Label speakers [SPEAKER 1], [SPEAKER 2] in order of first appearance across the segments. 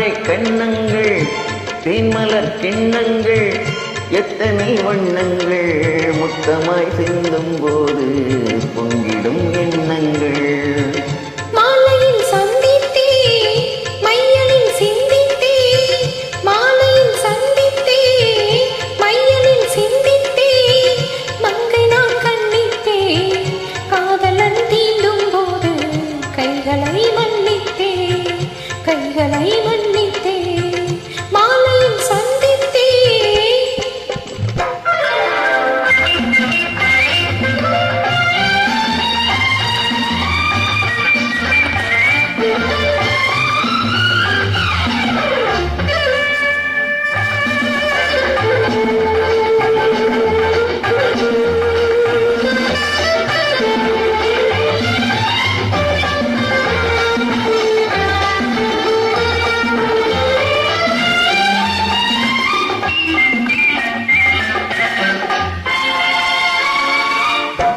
[SPEAKER 1] தாமரை கண்ணங்கள் தேன்மலர் கிண்ணங்கள் எத்தனை வண்ணங்கள் முத்தமாய் சிந்தும் போது பொங்கிடும் எண்ணங்கள்.
[SPEAKER 2] மாலையில் சந்தித்தே மையலில் சிந்தித்தே மாலையில் சந்தித்தே மையலில் சிந்தித்தே மங்கை நான் கண்ணித்தே காதலன் தீண்டும் போது கைகளை மன்னித்தே கைகளை மன்னித்தே மாலையில் சந்தித்தே.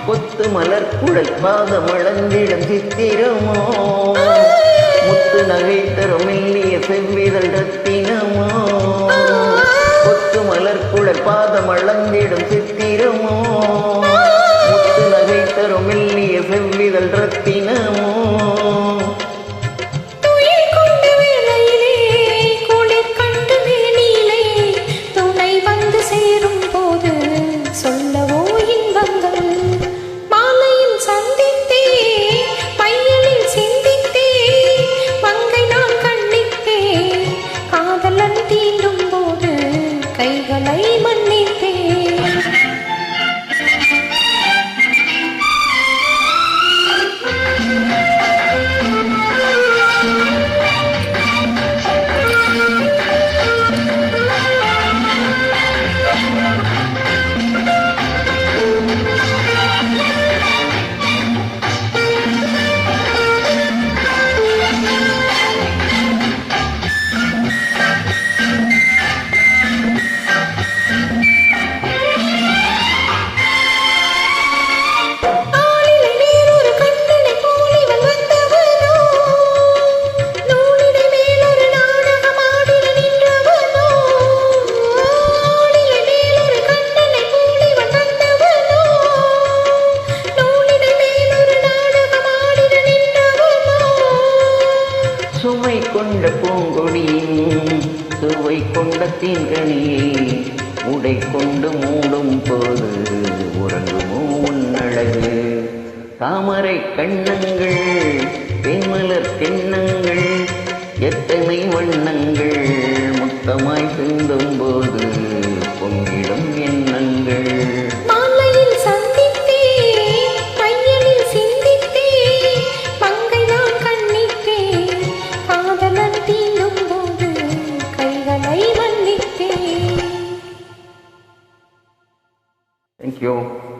[SPEAKER 1] கொத்து மலர் குழல் பாதம் அளந்திடும் சித்திரமோ முத்து நகை தரும் மெல்லிய செவ்விதழ் ரத்தினமோ. கொத்து மலர் குழல் பாதம் அளந்திடும் சித்திரமோ முத்து நகை தரும் மெல்லிய செவ்விதழ் ரத்தினமோ.
[SPEAKER 2] கைகளை மன்னித்தே.
[SPEAKER 1] சுவை கொண்ட பூங்கொடியின் சுவை கொண்ட தீங்கனியை உடை கொண்டு மூடும் போது உறங்குமோ உன்னழகு. தாமரை கண்ணங்கள் தேன்மலர் கிண்ணங்கள் எத்தனை வண்ணங்கள் முத்தமாய் சிந்தும் போது பொங்கிடும் எண்ணங்கள். Thank you.